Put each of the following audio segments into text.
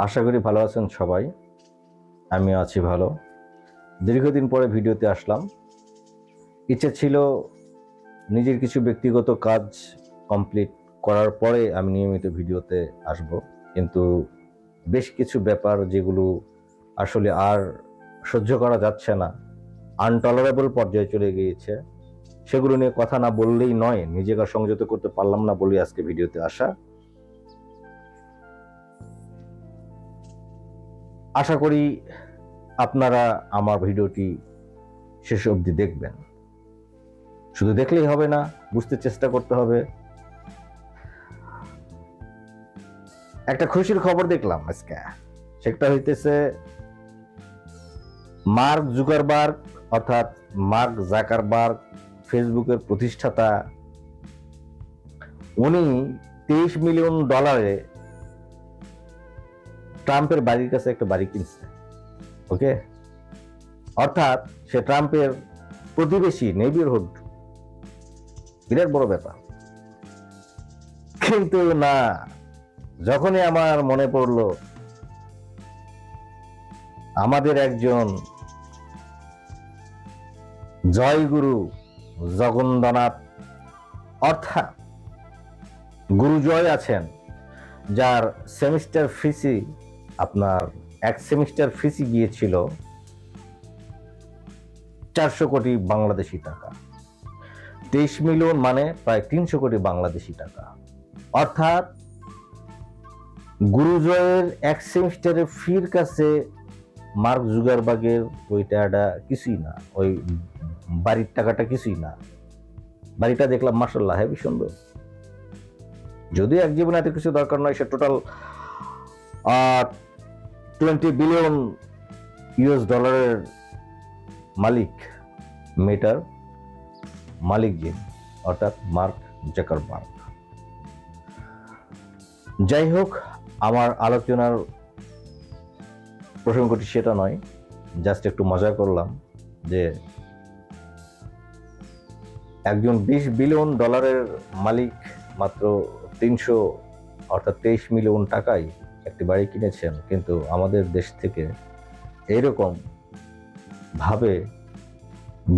আশা করি ভালো আছেন সবাই। আমিও আছি ভালো। দীর্ঘদিন পরে ভিডিওতে আসলাম। ইচ্ছে ছিল নিজের কিছু ব্যক্তিগত কাজ কমপ্লিট করার পরে আমি নিয়মিত ভিডিওতে আসব, কিন্তু বেশ কিছু ব্যাপার যেগুলো আসলে আর সহ্য করা যাচ্ছে না, আনটলারেবল পর্যায়ে চলে গিয়েছে, সেগুলো নিয়ে কথা না বললেই নয়। নিজেকে সংযত করতে পারলাম না বলে আজকে ভিডিওতে আসা। আশা করি আপনারা আমার ভিডিওটি শেষ অবধি দেখবেন। শুধু দেখলেই হবে না, বুঝতে চেষ্টা করতে হবে। একটা খুশির খবর দেখলাম আজকে, সেটা হইতেছে মার্ক জুকারবার্গ, অর্থাৎ মার্ক জাকারবার্গ, ফেসবুকের প্রতিষ্ঠাতা, উনি $23 মিলিয়ন ট্রাম্পের বাড়ির কাছে একটা বাড়ি কিনছে। ওকে, অর্থাৎ সে ট্রাম্পের প্রতিবেশী, নেইবারহুড। বিরাট বড় ব্যাপার। কিন্তু না, যখনই আমার মনে পড়লো আমাদের একজন জয়গুরু জগন্নাথ, অর্থাৎ গুরুজয় আছেন, যার সেমিস্টার ফিসি, আপনার এক সেমিস্টার ফিসি গিয়েছিল 400 কোটি বাংলাদেশি টাকা। 23 মিলিয়ন মানে প্রায় 300 কোটি বাংলাদেশি টাকা। অর্থাৎ গুরুজয়ের এক সেমিস্টারের ফির কাছে মার্ক জুকারবার্গের ওই টাকাটা কিছুই না, ওই বাড়ির টাকাটা কিছুই না। বাড়িটা দেখলাম মাশাআল্লাহ হেবি সুন্দর। যদিও এক জীবনে এত কিছু দরকার নয়, সে টোটাল $20 বিলিয়ন মালিক, মেটার মালিক যিনি, অর্থাৎ মার্ক জাকারবার্গ। যাই হোক, আমার আলোচনার প্রসঙ্গটি সেটা নয়, জাস্ট একটু মজা করলাম যে একজন $20 বিলিয়ন মালিক মাত্র 300 অর্থাৎ 23 মিলিয়ন টাকায় একটি বাড়ি কিনেছেন, কিন্তু আমাদের দেশ থেকে এইরকম ভাবে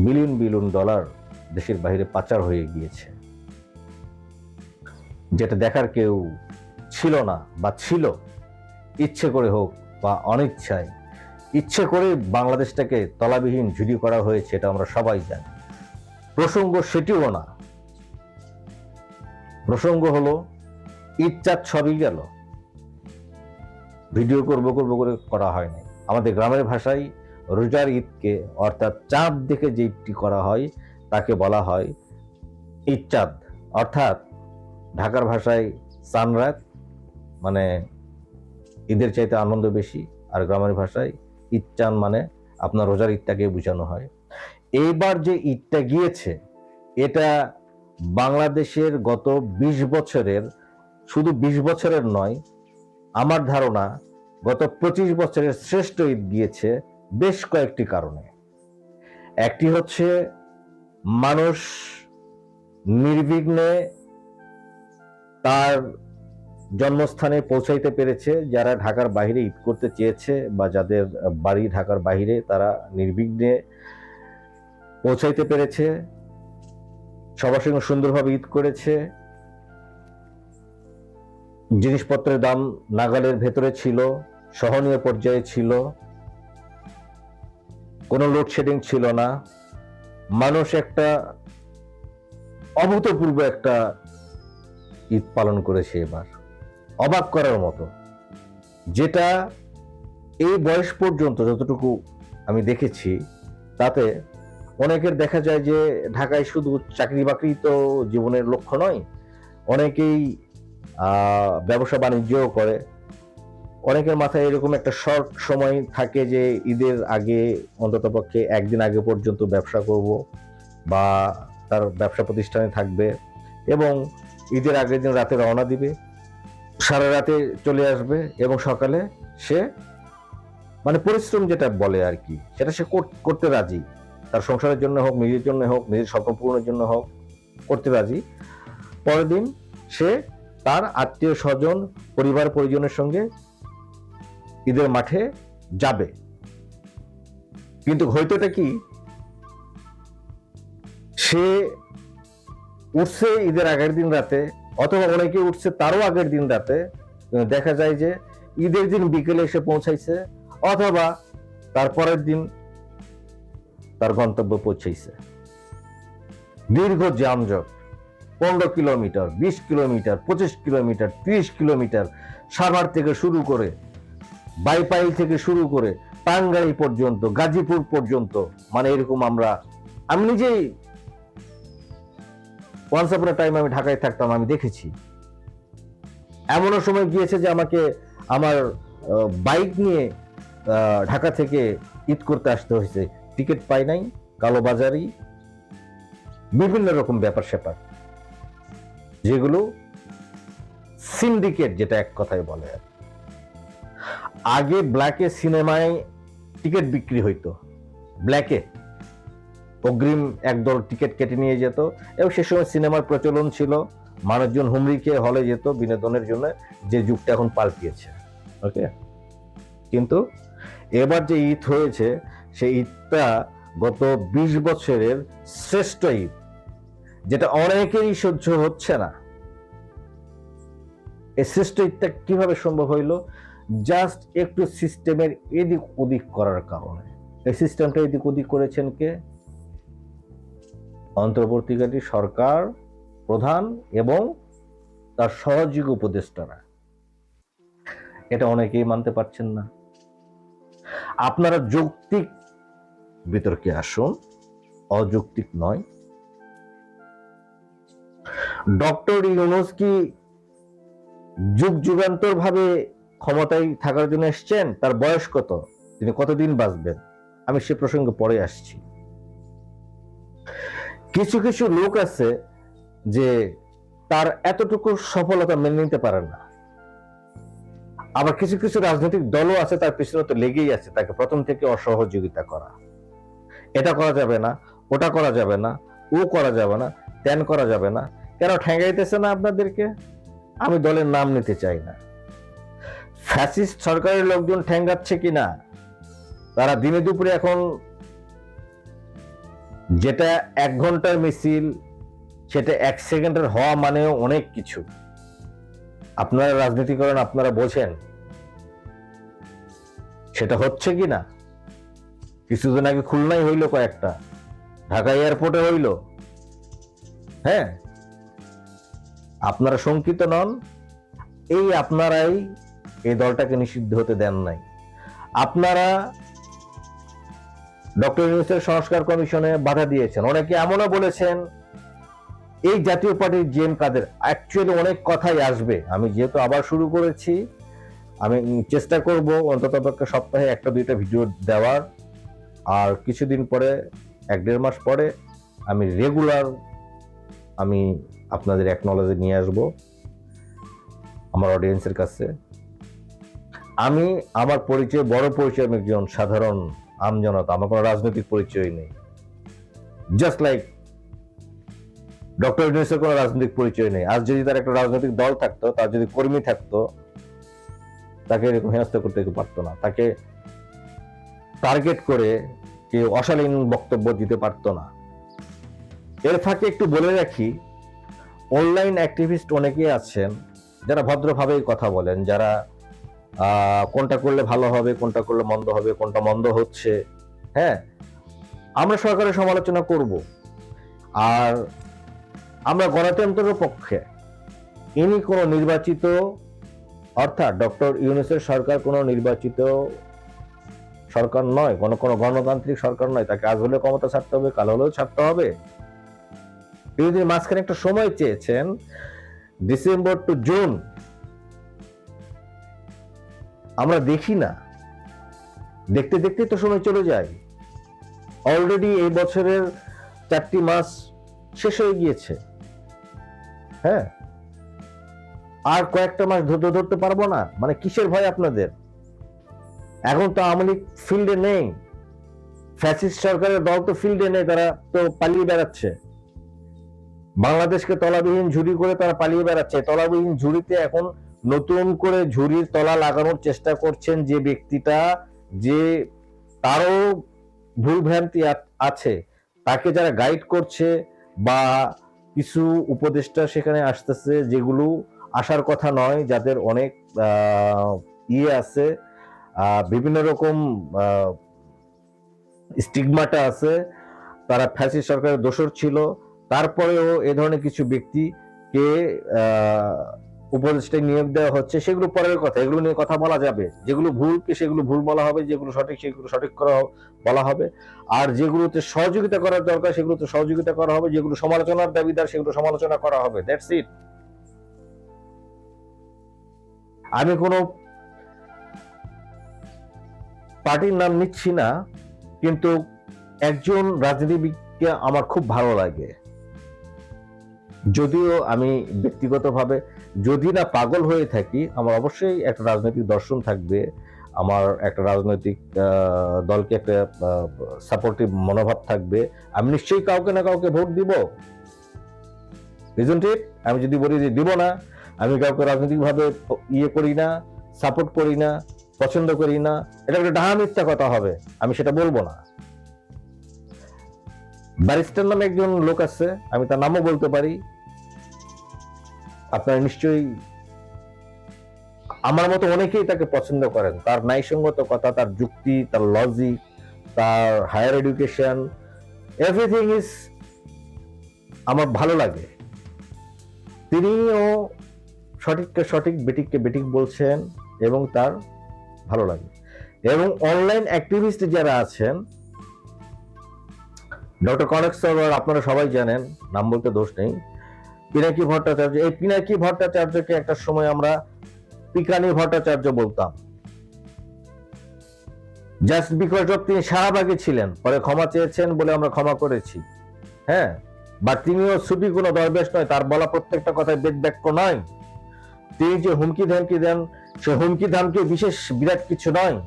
বিলিয়ন বিলিয়ন ডলার দেশের বাইরে পাচার হয়ে গিয়েছে, যেটা দেখার কেউ ছিল না, বা ছিল। ইচ্ছে করে হোক বা অনিচ্ছায়, ইচ্ছে করে বাংলাদেশটাকে তলাবিহীন ঝুড়ি করা হয়েছে, এটা আমরা সবাই জানি। প্রসঙ্গ সেটিও না। প্রসঙ্গ হলো ঈদ-চাঁদ সবই গেল, ভিডিও করব করে করা হয় নাই। আমাদের গ্রামের ভাষায় রোজার ঈদকে, অর্থাৎ চাঁদ দেখে যে ঈদটি করা হয় তাকে বলা হয় ঈদ-চাঁদ, অর্থাৎ ঢাকার ভাষায় সানরাত, মানে ঈদের চাইতে আনন্দ বেশি। আর গ্রামের ভাষায় ঈদ-চাঁদ মানে আপনার রোজার ঈদটাকে বোঝানো হয়। এইবার যে ঈদটা গিয়েছে, এটা বাংলাদেশের গত 20 বছরের, শুধু 20 বছরের নয়, আমার ধারণা গত 25 বছরের শ্রেষ্ঠ ঈদ গিয়েছে বেশ কয়েকটি কারণে। একটি হচ্ছে মানুষ নির্বিঘ্নে তার জন্মস্থানে পৌঁছাইতে পেরেছে। যারা ঢাকার বাইরে ঈদ করতে চেয়েছে বা যাদের বাড়ি ঢাকার বাইরে, তারা নির্বিঘ্নে পৌঁছাইতে পেরেছে, সবার সঙ্গে সুন্দরভাবে ঈদ করেছে। জিনিসপত্রের দাম নাগালের ভেতরে ছিল, সহনীয় পর্যায়ে ছিল, কোনো লোডশেডিং ছিল না। মানুষ একটা অভূতপূর্ব একটা ঈদ পালন করেছে এবার, অবাক করার মতো, যেটা এই বয়স পর্যন্ত যতটুকু আমি দেখেছি তাতে অনেকের দেখা যায় যে ঢাকায় শুধু চাকরি বাকরি তো জীবনের লক্ষ্য নয়, অনেকেই ব্যবসা বাণিজ্যও করে। অনেকের মাথায় এরকম একটা শর্ট সময় থাকে যে ঈদের আগে, অন্ততপক্ষে একদিন আগে পর্যন্ত ব্যবসা করব, বা তার ব্যবসা প্রতিষ্ঠানে থাকবে, এবং ঈদের আগের দিন রাতে রওনা দিবে, সারা রাতে চলে আসবে, এবং সকালে সে, মানে পরিশ্রম যেটা বলে আর কি, সেটা সে করতে রাজি। তার সংসারের জন্য হোক, নিজের জন্য হোক, নিজের স্বপ্ন পূরণের জন্য হোক, করতে রাজি। পরের দিন সে তার আত্মীয় স্বজন, পরিবার পরিজনের সঙ্গে ঈদের মাঠে যাবে, কিন্তু হয়তোটা কি সে উঠছে ঈদের আগের দিন রাতে, অথবা অনেকে উঠছে তারও আগের দিন রাতে, দেখা যায় যে ঈদের দিন বিকেলে এসে পৌঁছাইছে, অথবা তার পরের দিন তার গন্তব্য পৌঁছাইছে। দীর্ঘ যানজট, 15 kilometre, 20 kilometre, 25 kilometre, 30 kilometre, Savar থেকে শুরু করে, বাইপাইল থেকে শুরু করে টাঙ্গাইল পর্যন্ত, গাজীপুর পর্যন্ত, মানে এরকম আমি নিজেই ওয়ান্স আপন টাইম আমি ঢাকায় থাকতাম, আমি দেখেছি। এমনও সময় গিয়েছে যে আমাকে আমার বাইক নিয়ে ঢাকা থেকে ঈদ করতে আসতে হয়েছে, টিকিট পাই নাই, কালোবাজারি, বিভিন্ন রকম ব্যাপার স্যাপার, যেগুলো সিন্ডিকেট, যেটা এক কথায় বলে। আগে ব্ল্যাকে সিনেমায় টিকিট বিক্রি হইতো, ব্ল্যাকে অগ্রিম একদল টিকিট কেটে নিয়ে যেত, এবং সে সময় সিনেমার প্রচলন ছিল, মানুষজন হুমড়ি খেয়ে হলে যেত বিনোদনের জন্য, যে যুগটা এখন পাল্টিয়েছে। ওকে, কিন্তু এবার যে ঈদ হয়েছে, সেই ঈদটা গত 20 বছরের শ্রেষ্ঠ ঈদ, যেটা অনেকেরই সহ্য হচ্ছে না। এই শ্রেষ্ঠ ঈদটা কিভাবে সম্ভব হইল? জাস্ট একটু সিস্টেমের এদিক ওদিক করার কারণে। এই সিস্টেমটা এদিক ওদিক করেছেন কে? অন্তর্বর্তীকালীন সরকার প্রধান এবং তার সহযোগী উপদেষ্টারা। এটা অনেকেই মানতে পারছেন না। আপনারা যৌক্তিক বিতর্কে আসুন, অযৌক্তিক নয়। ডক্টর ইউনূস কি যুগ যুগান্তর ভাবে ক্ষমতায় থাকার জন্য এসছেন? তার বয়স কত? তিনি কতদিন বাঁচবেন? আমি সে প্রসঙ্গে পরে আসছি। কিছু কিছু লোক আছে যে তার এতটুকু সফলতা মেনে নিতে পারে না, আবার কিছু কিছু রাজনৈতিক দলও আছে তার পিছনে তো লেগেই আছে তাকে প্রথম থেকে অসহযোগিতা করা। এটা করা যাবে না, ওটা করা যাবে না, ও করা যাবে না, তেন করা যাবে না। কেন ঠেঙ্গাইতেছে না আপনাদেরকে? আমি দলের নাম নিতে চাই না। ফ্যাসিস্ট সরকারের লোকজন ঠেঙ্গাচ্ছে কিনা, তারা দিনে দুপুরে এখন যেটা 1 ঘন্টার মিছিল, সেটা 1 সেকেন্ডের হওয়া মানেও অনেক কিছু। আপনারা রাজনীতি করেন, আপনারা বোঝেন সেটা হচ্ছে কিনা। কিছুদিন আগে খুলনায় হইল কয়েকটা, ঢাকা এয়ারপোর্টে হইল। হ্যাঁ, আপনারা শঙ্কিত নন, এই আপনারাই এই দলটাকে নিষিদ্ধ হতে দেন নাই। আপনারা ডক্টর ইউনূসের সংস্কার কমিশনে বাধা দিয়েছেন। অনেকে এমনও বলেছেন এই জাতীয় পার্টির জিএম কাদের। অ্যাকচুয়ালি অনেক কথাই আসবে, আমি যেহেতু আবার শুরু করেছি, আমি চেষ্টা করব অন্তত সপ্তাহে 1-2টা ভিডিও দেওয়ার, আর কিছুদিন পরে 1-1.5 মাস পরে আমি রেগুলার আপনাদের অ্যাকনলেজে নিয়ে আসব আমার অডিয়েন্সের কাছে। আমার পরিচয়, বড় পরিচয়, আমি একজন সাধারণ আমজনতা, আমার কোনো রাজনৈতিক পরিচয় নেই। জাস্ট লাইক ডক্টর ইউনূসের কোনো রাজনৈতিক পরিচয় নেই। আজ যদি তার একটা রাজনৈতিক দল থাকতো, তার যদি কর্মী থাকতো, তাকে এরকম হেনস্থা করতে পারতো না, তাকে টার্গেট করে কেউ অশালীন বক্তব্য দিতে পারতো না। এর ফাঁকে একটু বলে রাখি, অনলাইন অ্যাক্টিভিস্ট অনেকেই আছেন যারা ভদ্রভাবেই কথা বলেন, যারা কোনটা করলে ভালো হবে, কোনটা করলে মন্দ হবে, কোনটা মন্দ হচ্ছে। হ্যাঁ, আমরা সরকারের সমালোচনা করব, আর আমরা গণতন্ত্রের পক্ষে। ইনি কোনো নির্বাচিত, অর্থাৎ ডক্টর ইউনূসের সরকার কোনো নির্বাচিত সরকার নয়, কোনো গণতান্ত্রিক সরকার নয়। তাকে আজ হলে ক্ষমতা ছাড়তে হবে, কাল হলেও ছাড়তে হবে। তিনি মাঝখানে একটা সময় চেয়েছেন, ডিসেম্বর টু জুন। আমরা দেখি না, দেখতে দেখতে তো সময় চলে যায়। অলরেডি এই বছরের 4টি মাস শেষ হয়ে গিয়েছে। হ্যাঁ, আর কয়েকটা মাস ধরতে পারবো না? মানে কিসের ভয় আপনাদের? এখন তো আওয়ামী লীগ ফিল্ডে নেই, ফ্যাসিস্ট সরকারের দল তো ফিল্ডে নেই, তারা তো পালিয়ে বেড়াচ্ছে। বাংলাদেশকে তলাবিহীন ঝুড়ি করে তারা পালিয়ে বেড়াচ্ছে। তলাবিহীন ঝুড়িতে এখন নতুন করে ঝুড়ির তলা লাগানোর চেষ্টা করছেন যে ব্যক্তিটা, যে তারও ভুল ভ্রান্তি আছে, তাকে যারা গাইড করছে বা কিছু উপদেষ্টা সেখানে আসতেছে যেগুলো আসার কথা নয়, যাদের অনেক ইয়ে আছে, বিভিন্ন রকম স্টিগমাটা আছে, তারা ফ্যাসিস্ট সরকারের দোসর ছিল, তারপরেও এ ধরনের কিছু ব্যক্তিকে উপদেষ্টায় নিয়োগ দেওয়া হচ্ছে, সেগুলো পরের কথা, এগুলো নিয়ে কথা বলা যাবে। যেগুলো ভুলকে সেগুলো ভুল বলা হবে, যেগুলো সঠিক সেগুলো সঠিক করা বলা হবে, আর যেগুলোতে সহযোগিতা করার দরকার সেগুলোতে সহযোগিতা করা হবে, যেগুলো সমালোচনার দাবিদার সেগুলো সমালোচনা করা হবে। That's it. আমি কোনো পার্টির নাম নিচ্ছি না, কিন্তু একজন রাজনীতিবিদকে আমার খুব ভালো লাগে, যদিও আমি ব্যক্তিগতভাবে যদি না পাগল হয়ে থাকি, আমার অবশ্যই একটা রাজনৈতিক দর্শন থাকবে, আমার একটা রাজনৈতিক দলকে একটা সাপোর্টিভ মনোভাব থাকবে, আমি নিশ্চয়ই কাউকে না কাউকে ভোট দিব। রিজনট ইট? আমি যদি বলি যে দিব না, আমি কাউকে রাজনৈতিকভাবে ইয়ে করি না, সাপোর্ট করি না, পছন্দ করি না, এটা একটা ডাহা মিথ্যা কথা হবে, আমি সেটা বলবো না। ব্যারিস্টার নামে একজন লোক আছে, আমি তার নামও বলতে পারি, আপনারা নিশ্চয়ই আমার মতো অনেকেই তাকে পছন্দ করেন, তার ন্যায়সঙ্গত কথা, তার যুক্তি, তার লজিক, তার হায়ার এডুকেশন, এভরিথিং ইজ আমার ভালো লাগে। তিনিও সঠিককে সঠিক, বেঠিককে বেঠিক বলছেন এবং তার ভালো লাগে। এবং অনলাইন অ্যাক্টিভিস্ট যারা আছেন, ডক্টর কনক সরোয়ার আপনারা সবাই জানেন, নাম বলতে দোষ নেই, পিনাকি ভট্টাচার্য, এই পিনাকি ভট্টাচার্যকে একটা সময় আমরা পিকানি ভট্টাচার্য বলতাম, জাস্ট বিকজ অফ তিনি শাহবাগে ছিলেন, পরে ক্ষমা চেয়েছেন বলে আমরা ক্ষমা করেছি। হ্যাঁ, বা তিনিও ছুটি কোনো দরবেশ নয়, তার বলা প্রত্যেকটা কথায় বেদ বাক্য নয়। তিনি যে হুমকি ধামকি দেন, সে হুমকি ধামকি বিশেষ বিরাট কিছু নয়।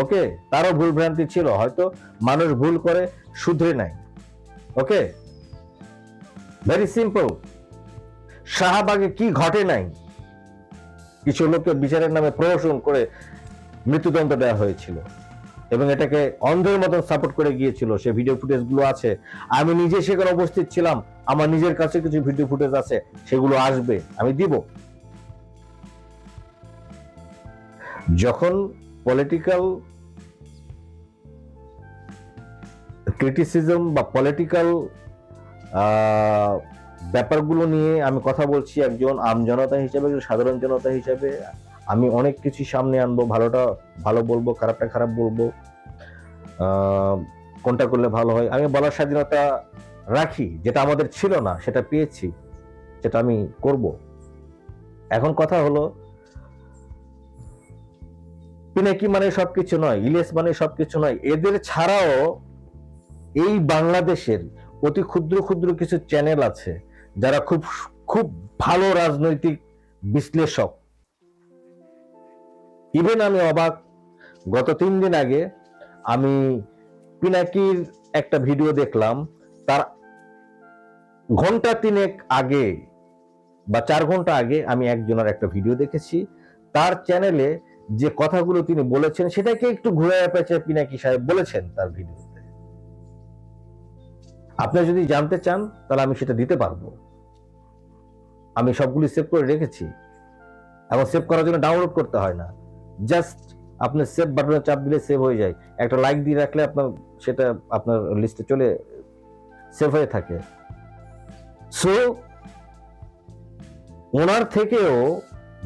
ওকে, তারও ভুল ভ্রান্তি ছিল, হয়তো মানুষ ভুল করে শুধরে নেয়। ওকে, ভেরি সিম্পল। শাহবাগে কি ঘটে নাই? কিছু লোককে বিচারের নামে প্রহসন করে মৃত্যুদণ্ড দেওয়া হয়েছিল এবং এটাকে অন্ধের মতন সাপোর্ট করে গিয়েছিল। সে ভিডিও ফুটেজ গুলো আছে, আমি নিজে সেখানে উপস্থিত ছিলাম, আমার নিজের কাছে কিছু ভিডিও ফুটেজ আছে, সেগুলো আসবে, আমি দিব। যখন পলিটিক্যাল ক্রিটিসিজম বা পলিটিক্যাল ব্যাপারগুলো নিয়ে আমি কথা বলছি একজন আমজনতা হিসেবে, একজন সাধারণ জনতা হিসেবে, আমি অনেক কিছু সামনে আনবো, ভালোটা ভালো বলবো, খারাপটা খারাপ বলবো, কোনটা করলে ভালো হয় আমি বলার স্বাধীনতা রাখি। যেটা আমাদের ছিল না সেটা পেয়েছি, সেটা আমি করব। এখন কথা হলো, পিনাকি মানে সবকিছু নয়, ইলিয়াস মানে সবকিছু নয়। এদের ছাড়াও এই বাংলাদেশের অতি ক্ষুদ্র ক্ষুদ্র কিছু চ্যানেল আছে যারা খুব খুব ভালো রাজনৈতিক বিশ্লেষক। ইভেন আমি অবাক, গত 3 দিন আগে আমি পিনাকির একটা ভিডিও দেখলাম, তার ঘন্টা 3 আগে বা 4 ঘন্টা আগে আমি একজনের একটা ভিডিও দেখেছি, তার চ্যানেলে যে কথাগুলো তিনি বলেছেন সেটাকে একটু ঘুরে পেঁচে পিনাকি সাহেব বলেছেন তার ভিডিওতে। আপনি যদি জানতে চান তাহলে আমি সেটা দিতে পারবো, আমি সবগুলি সেভ করে রেখেছি এবং সেভ করার জন্য ডাউনলোড করতে হয় না, জাস্ট আপনি সেভ বাটনে চাপ দিলে সেভ হয়ে যায়, একটা লাইক দিয়ে রাখলে আপনার সেটা আপনার লিস্টে চলে সেভ হয়ে থাকে। সো ওনার থেকেও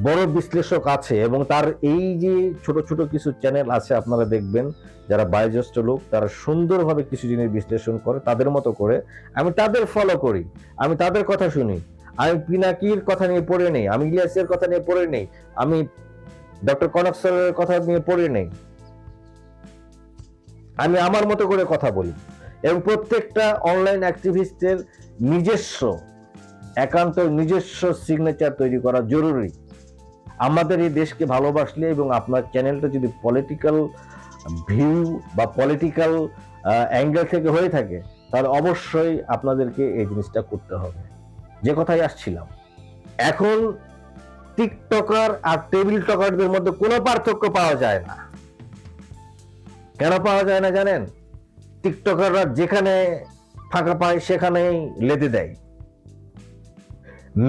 বড় বিশ্লেষক আছে এবং তার এই যে ছোট ছোট কিছু চ্যানেল আছে আপনারা দেখবেন, যারা বয়োজ্যেষ্ঠ লোক, তারা সুন্দরভাবে কিছু জিনিস বিশ্লেষণ করে তাদের মতো করে। আমি তাদের ফলো করি, আমি তাদের কথা শুনি, আমি পিনাকির কথা নিয়ে পড়ে নেই, আমি ইলিয়াসের কথা নিয়ে পড়ে নেই, আমি ডক্টর কনক স্যারের কথা নিয়ে পড়ে নেই, আমি আমার মতো করে কথা বলি। এবং প্রত্যেকটা অনলাইন অ্যাক্টিভিস্টের নিজস্ব একান্ত নিজস্ব সিগনেচার তৈরি করা জরুরি। আমাদের এই দেশকে ভালোবাসলে এবং আপনার চ্যানেলটা যদি পলিটিক্যাল ভিউ বা পলিটিক্যাল অ্যাঙ্গেল থেকে হয়ে থাকে, তাহলে অবশ্যই আপনাদেরকে এই জিনিসটা করতে হবে। যে কথাই আসছিলাম, এখন টিকটকার আর টেবিল টকারদের মধ্যে কোনো পার্থক্য পাওয়া যায় না। কেন পাওয়া যায় না জানেন? টিকটকাররা যেখানে ফাঁকা পায় সেখানেই লেদে দেয়।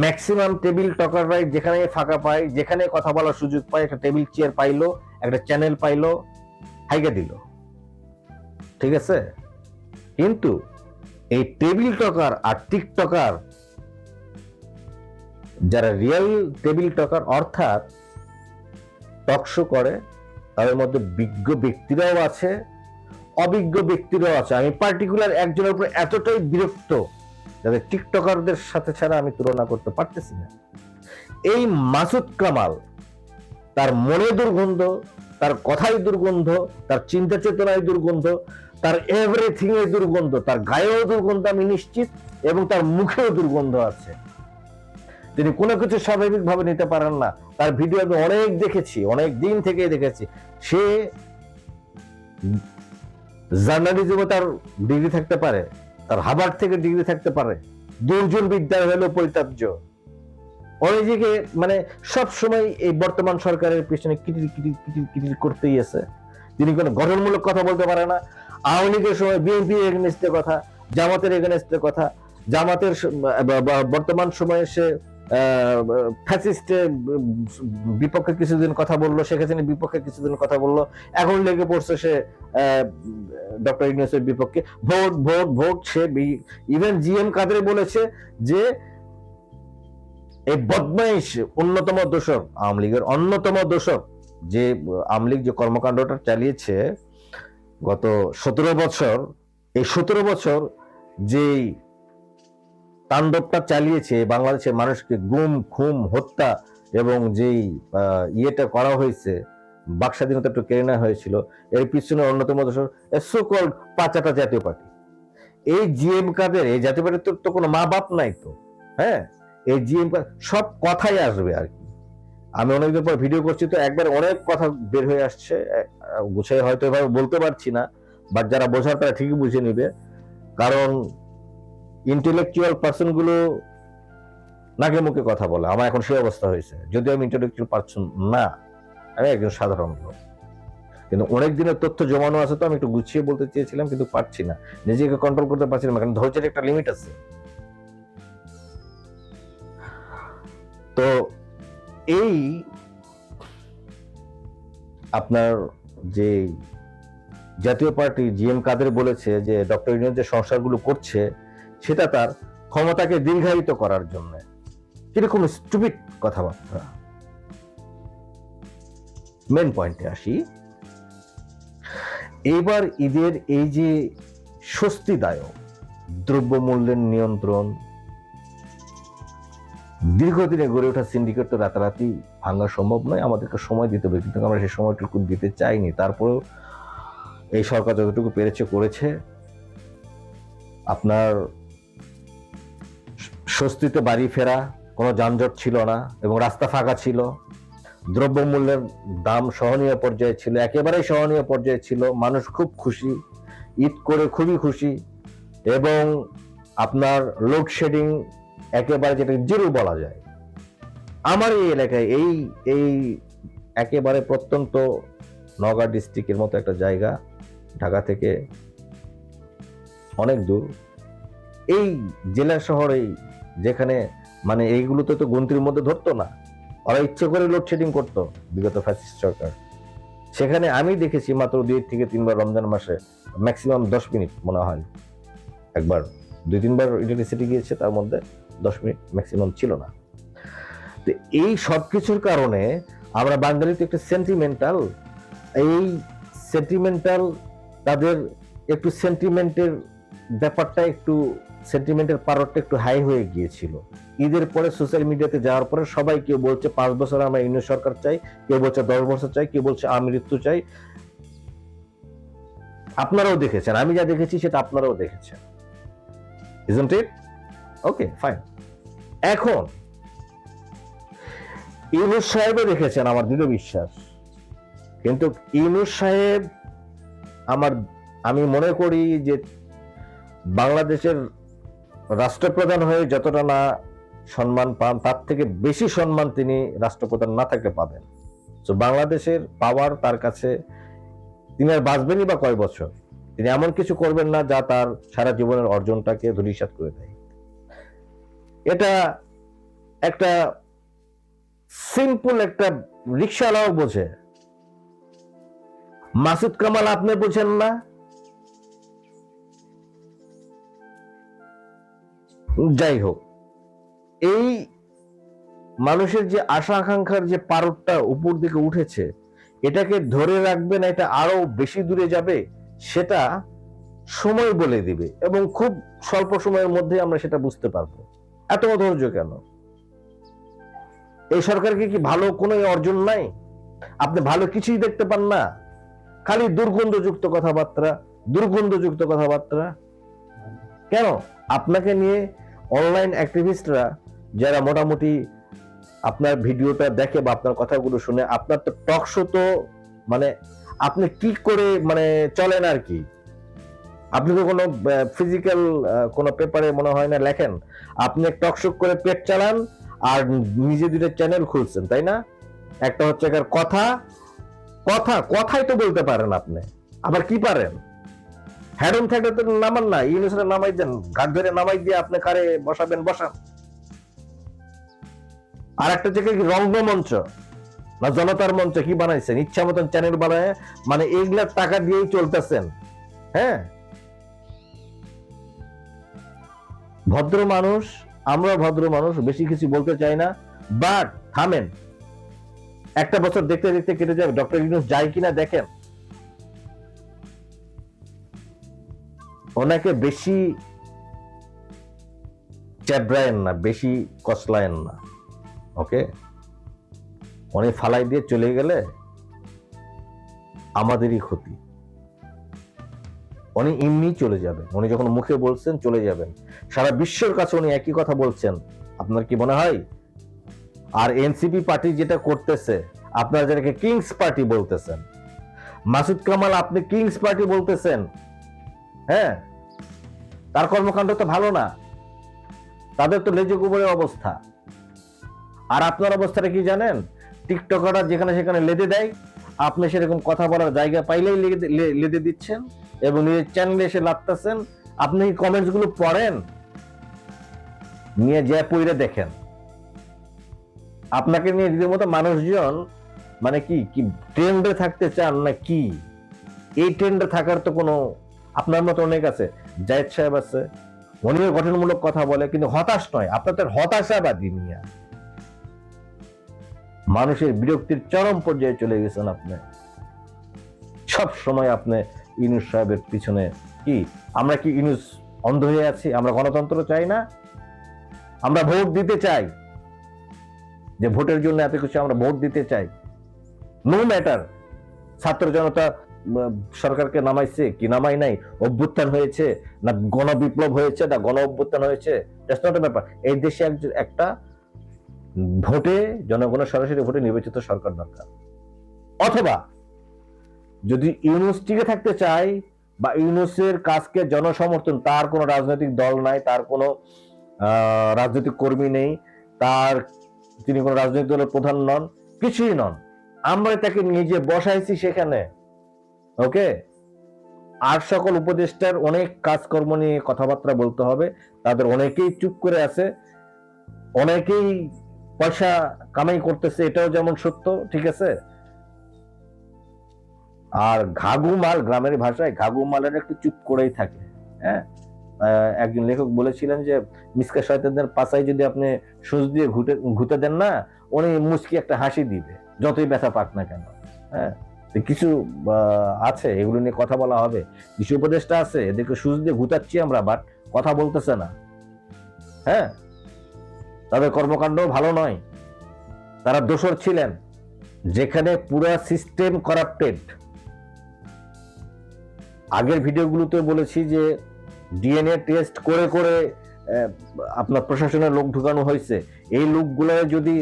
ম্যাক্সিমাম টেবিল টকাররাই যেখানে ফাঁকা পায়, যেখানে কথা বলার সুযোগ পায়, একটা টেবিল চেয়ার পাইলো, একটা চ্যানেল পাইলো, হাইকে দিল। ঠিক আছে? কিন্তু এই টেবিল টকার আর টিকটকার, যারা রিয়েল টেবিল টকার অর্থাৎ টকশো করে, তাদের মধ্যে বিজ্ঞ ব্যক্তিরাও আছে, অভিজ্ঞ ব্যক্তিরাও আছে। আমি পার্টিকুলার একজনের উপর এতটাই বিরক্ত যাদের টিকটকারদের সাথে ছাড়া আমি তুলনা করতে পারতেছি না। এই মাসুদ কামাল, তার মনে দুর্গন্ধ, তার কথায় দুর্গন্ধ, তার চিন্তা চেতনায় দুর্গন্ধ, তার এভরিথিং এ দুর্গন্ধ, তার গায়েও দুর্গন্ধ আমি নিশ্চিত, এবং তার মুখেও দুর্গন্ধ আছে। তিনি কোনো কিছু স্বাভাবিকভাবে নিতে পারেন না। তার ভিডিও আমি অনেক দেখেছি, অনেক দিন থেকে দেখেছি। সে জার্নালিজমে তার ডিগ্রি থাকতে পারে, তার হার্ভার্ড থেকে ডিগ্রি থাকতে পারে, দুর্জন বিদ্যায় হলেও পরিত্যাজ্য। অনেকে মানে সব সময় এই বর্তমান সরকারের পিছনে কিটির কিটির কিটির কিটির করতেই আছে। তিনি কোনো গঠনমূলক কথা বলতে পারে না। আওয়ামী লীগের সময় বিএনপি এগেনস্টে কথা, জামাতের এগেনস্টে কথা, জামাতের বর্তমান সময়ে সে ফ্যাসিস্টের বিপক্ষে কিছুদিন কথা বললো, শেখ হাসিনার বিপক্ষে কিছুদিন কথা বললো, এখন লেগে পড়ছে সে ডক্টর ইউনূসের বিপক্ষে। Vote vote vote. সে ইভেন জিএম কাদের বলেছে যে এই বদমাইশ অন্যতম দোষক, আওয়ামী লীগের অন্যতম দোষক, যে আওয়ামী লীগ যে কর্মকাণ্ডটা চালিয়েছে গত 17 বছর, এই 17 বছর যে তাণ্ডবটা চালিয়েছে বাংলাদেশের মানুষকে গুম খুম হত্যা এবং যেই ইয়েটা করা হয়েছে, বাক স্বাধীনতা একটু কেড়ে নেওয়া হয়েছিল, এর পিছনে অন্যতম দোষক সো কল্ড পাঁচাটা জাতীয় পার্টি। এই জিএম কাদের, এই জাতীয় পার্টির তো কোনো মা বাপ নাই তো। হ্যাঁ, এই জিএম সব কথাই আসবে আর কি। আমি অনেকদিন পর ভিডিও করছি তো একবার অনেক কথা বের হয়ে আসছে, গুছিয়ে হয়তো এভাবে বলতে পারছি না, বাট যারা বোঝার তারা ঠিকই বুঝে নিবে। কারণ ইন্টেলেকচুয়াল পার্সন গুলো নাকে মুখে কথা বলে, আমার এখন সেই অবস্থা হয়েছে। যদিও আমি ইন্টেলেকচুয়াল পার্সন না, আমি একজন সাধারণ লোক, কিন্তু অনেক দিনের তথ্য জমানো আছে, তো আমি একটু গুছিয়ে বলতে চেয়েছিলাম কিন্তু পারছি না, নিজেকে কন্ট্রোল করতে পারছি না, কারণ ধৈর্যের একটা লিমিট আছে। তো এই আপনার যে জাতীয় পার্টি জিএম কাদের বলেছে যে ডক্টর ইউনূস যে সংস্কারগুলো করছে সেটা তার ক্ষমতাকে দীর্ঘায়িত করার জন্য। কিরকম স্টুপিড কথাবার্তা। মেন পয়েন্টে আসি। এইবার ঈদের এই যে স্বস্তিদায়ক দ্রব্যমূল্যের নিয়ন্ত্রণ, দীর্ঘদিনে গড়ে ওঠা সিন্ডিকেট তো রাতারাতি ভাঙা সম্ভব নয়, আমাদেরকে সময় দিতে হবে, কিন্তু আমরা সেই সময়টুকু দিতে চাইনি। তারপরেও এই সরকার যতটুকু পেরেছে করেছে। আপনার স্বস্তিতে বাড়ি ফেরা, কোনো যানজট ছিল না এবং রাস্তা ফাঁকা ছিল, দ্রব্যমূল্যের দাম সহনীয় পর্যায়ে ছিল, একেবারেই সহনীয় পর্যায়ে ছিল, মানুষ খুব খুশি, ঈদ করে খুবই খুশি, এবং আপনার লোডশেডিং একেবারে যেটা জিরো বলা যায়। আমার এই এলাকায় এই একেবারে প্রত্যন্ত নওগাঁ ডিস্ট্রিক্টের মতো একটা জায়গা, ঢাকা থেকে অনেক দূর, এই জেলা শহরে যেখানে মানে এইগুলোতে তো গন্তির মধ্যে ধরতো না, ওরা ইচ্ছে করে লোডশেডিং করতো বিগত ফ্যাসিস্ট সরকার। সেখানে আমি দেখেছি মাত্র 2 থেকে 3 বার রমজান মাসে, ম্যাক্সিমাম 10 মিনিট মনে হয়, একবার 2-3 বার ইলেকট্রিসিটি গিয়েছে, তার মধ্যে 10 মিনিট ম্যাক্সিমাম ছিল না। তো এই সব কিছুর কারণে আমরা বাঙালি তো একটু সেন্টিমেন্টাল, এই সেন্টিমেন্টাল, তাদের একটু সেন্টিমেন্টের ব্যাপারটা, একটু সেন্টিমেন্টের পারদটা একটু হাই হয়ে গিয়েছিল। ঈদের পরে সোশ্যাল মিডিয়াতে যাওয়ার পরে সবাই, কেউ বলছে 5 বছর আমরা ইউনূস সরকার চাই, কেউ বলছে 10 বছর চাই, কেউ বলছে আমৃত্যু চাই। আপনারাও দেখেছেন, আমি যা দেখেছি সেটা আপনারাও দেখেছেন, isn't it? Okay, fine. এখন ইউনূস সাহেবও দেখেছেন, আমার দৃঢ় বিশ্বাস। কিন্তু ইউনূস সাহেব আমি মনে করি যে বাংলাদেশের রাষ্ট্রপ্রধান হয়ে যতটা না সম্মান পান তার থেকে বেশি সম্মান তিনি রাষ্ট্রপ্রধান না থাকলে পাবেন। তো বাংলাদেশের পাওয়ার তার কাছে, তিনি আর বাঁচবেনই বা কয় বছর? তিনি এমন কিছু করবেন না যা তার সারা জীবনের অর্জনটাকে ধূলিসাৎ করে দেয়। এটা একটা সিম্পল একটা রিক্সাওয়ালাও বোঝে। মাসুদ কামাল আপনি বোঝেন না? যাই হোক, এই মানুষের যে আশা আকাঙ্ক্ষার যে পারদটা উপর দিকে উঠেছে, এটাকে ধরে রাখবেন, এটা আরো বেশি দূরে যাবে, সেটা সময় বলে দিবে, এবং খুব স্বল্প সময়ের মধ্যে আমরা সেটা বুঝতে পারবো। এত অধৈর্য কেন? এই সরকারকে কি ভালো কোনো অর্জন নাই? আপনি ভালো কিছুই দেখতে পান না, খালি দুর্গন্ধযুক্ত কথাবার্তা, দুর্গন্ধযুক্ত কথাবার্তা। কেন? আপনাকে নিয়ে অনলাইন অ্যাক্টিভিস্টরা যারা মোটামুটি আপনার ভিডিওটা দেখে বা আপনার কথাগুলো শুনে, আপনার তো টক শো, তো মানে আপনি কি করে মানে চলেন আর কি? আপনি তো কোনো ফিজিক্যাল কোনো পেপারে মনে হয় না লেখেন, আপনি টক শো করে পেট চালান আর নিজে দুটো চ্যানেল খুলছেন, তাই না? একটা হচ্ছে কথা, কথাই তো বলতে পারেন আপনি, আবার কি পারেন? হ্যাডম থাকলে তো নামান না, ইউনিসের নামাই দেন, ঘাট ধরে নামাই দিয়ে আপনি কারে বসাবেন বসান। আর একটা জায়গায় কি রঙ্গমঞ্চ না জনতার মঞ্চ কি বানাইছেন? ইচ্ছা মতন চ্যানেল বানায়, মানে এইগুলার টাকা দিয়েই চলতেছেন। হ্যাঁ, ভদ্র মানুষ, আমরা ভদ্র মানুষ, বেশি কিছু বলতে চাই না, বাট থামেন। একটা বছর দেখতে দেখতে কেটে যাবে, ডক্টর ইউনূস যায় কিনা দেখেন। ওনাকে বেশি চ্যাবড়ায়েন না, বেশি কসলায়েন না, ওকে? উনি ফালাই দিয়ে চলে গেলে আমাদেরই ক্ষতি। উনি এমনি চলে যাবেন, উনি যখন মুখে বলছেন চলে যাবেন, সারা বিশ্বের কাছে উনি একই কথা বলছেন। আপনার কি মনে হয়? আর এনসিপি পার্টি যেটা করতেছে, আপনারা যেটাকে কিংস পার্টি বলতেছেন, মাসুদ কামাল আপনি কিংস পার্টি বলতেছেন, হ্যাঁ, তার কর্মকাণ্ড তো ভালো না, তাদের তো লেজে গোবরের অবস্থা। আর আপনার অবস্থাটা কি জানেন? টিকটকাররা যেখানে সেখানে লেদে দেয়, আপনি সেরকম কথা বলার জায়গা পাইলেই লেদে দিচ্ছেন এবং নিজের চ্যানেলে এসে লাগতেছেন। আপনি কি কমেন্টস গুলো পড়েন? নিয়ে যে পইরে দেখেন, আপনাকে নিয়ে রীতিমতো মানুষজন মানে কি কি ট্রেন্ডে থাকতে চান না কি? এই ট্রেন্ডে থাকার তো কোনো, আপনার মতো অনেক আছে, জায়েদ সাহেব আছে, উনিও গঠনমূলক কথা বলে, কিন্তু হতাশ নয়। আপনার তো হতাশাবাদী নিয়ে মানুষের বিরক্তির চরম পর্যায়ে চলে গেছেন আপনি। সব সময় আপনি ইউনূস সাহেবের পিছনে। কি আমরা কি ইউনূস অন্ধ হয়ে আছি? আমরা গণতন্ত্র চাই না? আমরা ভোট দিতে চাই, যে ভোটের জন্য এত কিছু, আমরা ভোট দিতে চাই। নো ম্যাটার ছাত্র জনতা সরকারকে নামাইছে কি নামাই নাই, অভ্যুত্থান হয়েছে না গণবিপ্লব হয়েছে না গণ অভ্যুত্থান হয়েছে, দ্যাটস নট এ ব্যাপার। এই দেশে একটা ভোটে, জনগণের সরাসরি ভোটে নির্বাচিত সরকার দরকার। অথবা যদি ইউনূস টিকে থাকতে চায় বা ইউনূসের কাজকে জনসমর্থন, তার কোনো রাজনৈতিক দল নাই, তার কোনো রাজনৈতিক কর্মী নেই, তিনি কোনো রাজনৈতিক দলের প্রধান নন, কিছুই নন, আমরা তাকে নিজে বসাইছি সেখানে, ওকে? আর সকল উপদেষ্টার অনেক কাজকর্ম নিয়ে কথাবার্তা বলতে হবে, তাদের অনেকেই চুপ করে আছে, অনেকেই পয়সা কামাই করতেছে, এটাও যেমন সত্য, ঠিক আছে? আর ঘাঘুমাল, গ্রামের ভাষায় ঘাঘুমালের একটু চুপ করেই থাকে। হ্যাঁ, একজন লেখক বলেছিলেন যে মিসকা শয়তানদের পাছায় যদি আপনি সুচ দিয়ে ঘুটে দেন না, উনি মুচকি একটা হাসি দিবে, যতই ব্যথা পাক না কেন। হ্যাঁ, কিছু আছে, এগুলো নিয়ে কথা বলা হবে। কিছু উপদেষ্টা আছে, এদেরকে সুচ দিয়ে ঘুটাচ্ছি আমরা, বাট কথা বলতেছে না। হ্যাঁ, তাদের কর্মকাণ্ড ভালো নয়, তারা দোষর ছিলেন। যেখানে পুরা সিস্টেম করাপ্টেড, আগের ভিডিওগুলোতে বলেছি যে ডিএনএ টেস্ট করে করে আপনার প্রশাসনের লোক ঢুকানো হয়েছে। এই লোকগুলো যদি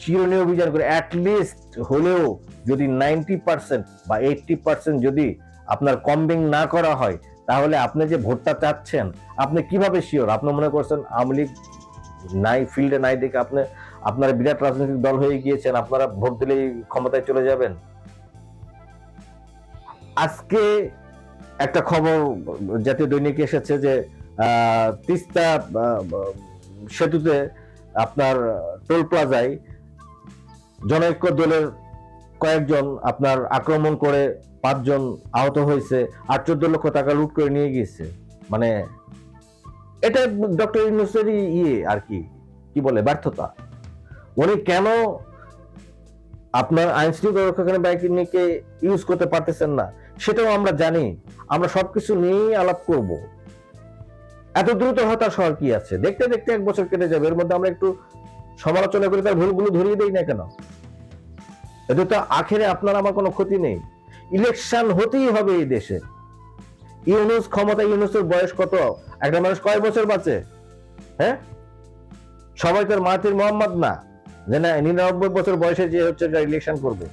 চিরুনি অভিযান করে, অ্যাটলিস্ট হলেও যদি 90% বা 80% যদি আপনার কম্বিং না করা হয়, তাহলে আপনি যে ভোটটা চাচ্ছেন, আপনি কিভাবে শিওর? আপনি মনে করছেন আওয়ামী লীগ নাই, ফিল্ডে নাই দেখে আপনারা বিরাট রাজনৈতিক দল হয়ে গিয়েছেন, আপনারা ভোট দিলেই ক্ষমতায় চলে যাবেন। আজকে একটা খবর জাতীয় দৈনিকে এসেছে যে তিস্তা সেতুতে আপনার টোল প্লাজায় জনৈক্য দলের কয়েকজন আপনার আক্রমণ করে 5 জন আহত হয়েছে, 14 লক্ষ টাকা লুট করে নিয়ে গিয়েছে। মানে এটা ডক্টর ইউনূসেরই আর কি বলে ব্যর্থতা। উনি কেন আপনার আইন শৃঙ্খলা রক্ষাকারী বাহিনীকে ইউজ করতে পারতেছেন না সেটাও আমরা জানি। আমরা সবকিছু নিয়েই আলাপ করব। এত দ্রুত হতাশ হওয়ার কি আছে? দেখতে দেখতে 1 বছর কেটে যাবে, এর মধ্যে আমরা একটু সমালোচনা করে তার ভুলগুলো ধরিয়ে দেই না কেন? এতে তো আখেরে আপনার আমার কোনো ক্ষতি নেই। ইলেকশন হতেই হবে এই দেশে। ইউনূস ক্ষমতা, ইউনূসের বয়স কত? একটা মানুষ কয় বছর বাঁচে? হ্যাঁ, সবাই তোর মাহাতির মোহাম্মদ না যে না 99 বছর বয়সে যে হচ্ছে ইলেকশন করবে।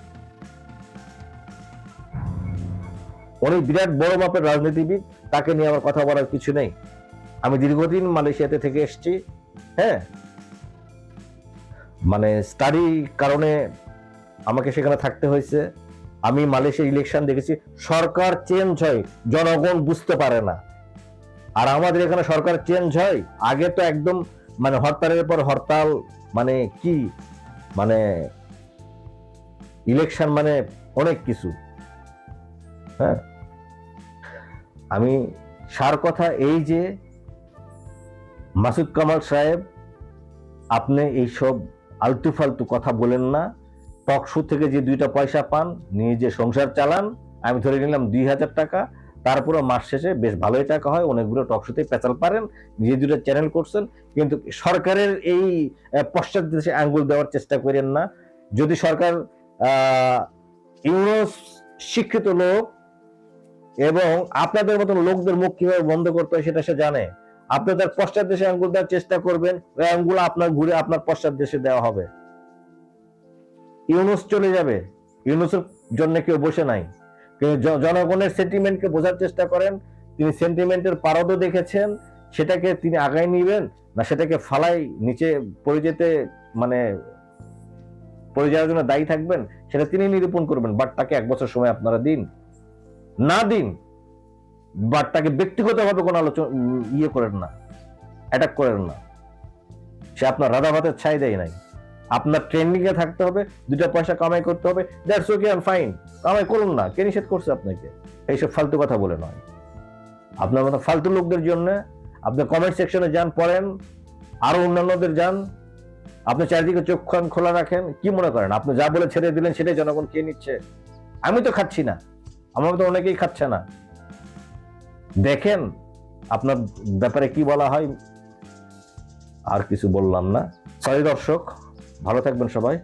উনি বিরাট বড় মাপের রাজনীতিবিদ, তাকে নিয়ে আমার কথা বলার কিছু নেই। আমি দীর্ঘদিন মালয়েশিয়াতে থেকে এসেছি। হ্যাঁ, মানে স্টাডি কারণে আমাকে সেখানে থাকতে হয়েছে। আমি মালয়েশিয়ার ইলেকশন দেখেছি, সরকার চেঞ্জ হয়, জনগণ বুঝতে পারে না। আর আমাদের এখানে সরকার চেঞ্জ হয়, আগে তো একদম মানে হরতালের পর হরতাল, মানে কি মানে ইলেকশন মানে অনেক কিছু। হ্যাঁ, আমি সার কথা এই যে মাসুদ কামাল সাহেব, আপনি এইসব আলতু ফালতু কথা বলেন না। টক শো থেকে যে 2টা পয়সা পান, নিজে সংসার চালান। আমি ধরে নিলাম 2000 টাকা, তারপরে মাস শেষে বেশ ভালোই টাকা হয়। অনেকগুলো টক শোতে পেঁচাল পারেন, নিজে 2টা চ্যানেল করছেন, কিন্তু সরকারের এই পশ্চাৎ দেশে আঙ্গুল দেওয়ার চেষ্টা করেন না। যদি সরকার ইউনূস শিক্ষিত লোক এবং আপনাদের মতন লোকদের মুখ কিভাবে বন্ধ করতে হয় সেটা সে জানে। আপনাদের পশ্চাৎ দেশে আঙ্গুল দেওয়ার চেষ্টা করবেন, ওই আঙ্গুল আপনার ঘুরে আপনার পশ্চাৎ দেশে দেওয়া হবে। ইউনূস চলে যাবে, ইউনূসের জন্য কেউ বসে নাই। কিন্তু জনগণের সেন্টিমেন্টকে বোঝার চেষ্টা করেন। তিনি সেন্টিমেন্টের পারদও দেখেছেন, সেটাকে তিনি আগায় নিবেন না সেটাকে ফালাই নিচে পড়ে যেতে মানে পড়ে যাওয়ার জন্য দায়ী থাকবেন, সেটা তিনি নিরূপণ করবেন। বাট তাকে 1 বছর সময় আপনারা দিন, না দিন, বাট তাকে ব্যক্তিগতভাবে কোনো আলোচনা করেন না, অ্যাটাক করেন না। সে আপনার রাধা ভাতের ছাই দেয় নাই। আপনার ট্রেন্ডিং এ থাকতে হবে, 2টা পয়সা কামাই করতে হবে, দ্যাটস ওকে এন্ড ফাইন। কামাই করুন না, কে নিষেধ করছে আপনাকে? এইসব ফালতু কথা বলে নয়। আপনার মতো ফালতু লোকদের জন্য আপনি কমেন্ট সেকশনে যান, পড়েন, আরো অন্যান্যদের যান। আপনি চারিদিকে চোখ কান খোলা রাখেন। কি মনে করেন আপনি যা বলে ছেড়ে দিলেন সেটাই জনগণ খেয়ে নিচ্ছে? আমি তো খাচ্ছি না, আমার তো অনেকেই খাচ্ছে না। দেখেন আপনার ব্যাপারে কি বলা হয়। আর কিছু বললাম না, সরি দর্শক, ভালো থাকবেন সবাই।